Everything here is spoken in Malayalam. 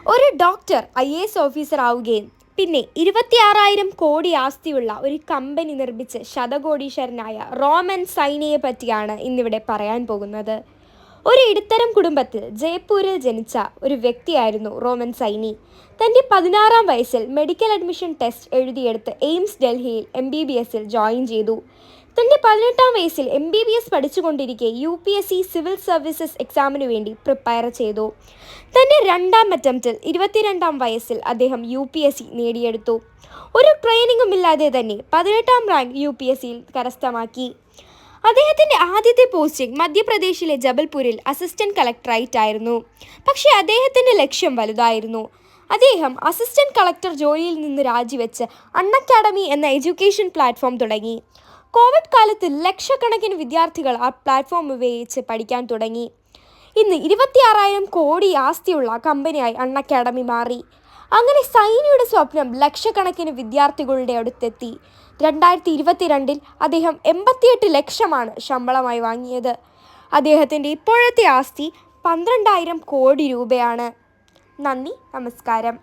ഒരു ഡോക്ടർ IAS ഓഫീസർ ആവുകയും പിന്നെ 26,000 കോടി ആസ്തിയുള്ള ഒരു കമ്പനി നിർമ്മിച്ച് ശതകോടീശ്വരനായ റോമൻ സൈനിയെ പറ്റിയാണ് ഇന്നിവിടെ പറയാൻ പോകുന്നത്. ഒരു ഇടത്തരം കുടുംബത്തിൽ ജയ്പൂരിൽ ജനിച്ച ഒരു വ്യക്തിയായിരുന്നു റോമൻ സൈനി. തൻ്റെ 16-ാം വയസ്സിൽ മെഡിക്കൽ അഡ്മിഷൻ ടെസ്റ്റ് എഴുതിയെടുത്ത് എയിംസ് ഡൽഹിയിൽ MBBSൽ ജോയിൻ ചെയ്തു. തൻ്റെ 18-ാം വയസ്സിൽ MBBS പഠിച്ചുകൊണ്ടിരിക്കെ UPSC സിവിൽ സർവീസസ് എക്സാമിനു വേണ്ടി പ്രിപ്പയർ ചെയ്തു. തൻ്റെ 2-ാം അറ്റംപ്റ്റിൽ 22-ാം വയസ്സിൽ അദ്ദേഹം UPSC നേടിയെടുത്തു. ഒരു ട്രെയിനിങ്ങും ഇല്ലാതെ തന്നെ 18-ാം റാങ്ക് UPSCയിൽ കരസ്ഥമാക്കി. അദ്ദേഹത്തിൻ്റെ ആദ്യത്തെ പോസ്റ്റിംഗ് മധ്യപ്രദേശിലെ ജബൽപൂരിൽ അസിസ്റ്റന്റ് കളക്ടറായിട്ടായിരുന്നു. പക്ഷേ അദ്ദേഹത്തിൻ്റെ ലക്ഷ്യം വലുതായിരുന്നു. അദ്ദേഹം അസിസ്റ്റന്റ് കളക്ടർ ജോലിയിൽ നിന്ന് രാജിവെച്ച് അൺഅക്കാഡമി എന്ന എഡ്യൂക്കേഷൻ പ്ലാറ്റ്ഫോം തുടങ്ങി. കോവിഡ് കാലത്ത് ലക്ഷക്കണക്കിന് വിദ്യാർത്ഥികൾ ആ പ്ലാറ്റ്ഫോം ഉപയോഗിച്ച് പഠിക്കാൻ തുടങ്ങി. ഇന്ന് 26,000 കോടി ആസ്തിയുള്ള കമ്പനിയായി അൺഅക്കാഡമി മാറി. അങ്ങനെ സൈനിയുടെ സ്വപ്നം ലക്ഷക്കണക്കിന് വിദ്യാർത്ഥികളുടെ അടുത്തെത്തി. 2022-ൽ അദ്ദേഹം 88 ലക്ഷമാണ് ശമ്പളമായി വാങ്ങിയത്. അദ്ദേഹത്തിൻ്റെ ഇപ്പോഴത്തെ ആസ്തി 12,000 കോടി രൂപയാണ്. നന്ദി, നമസ്കാരം.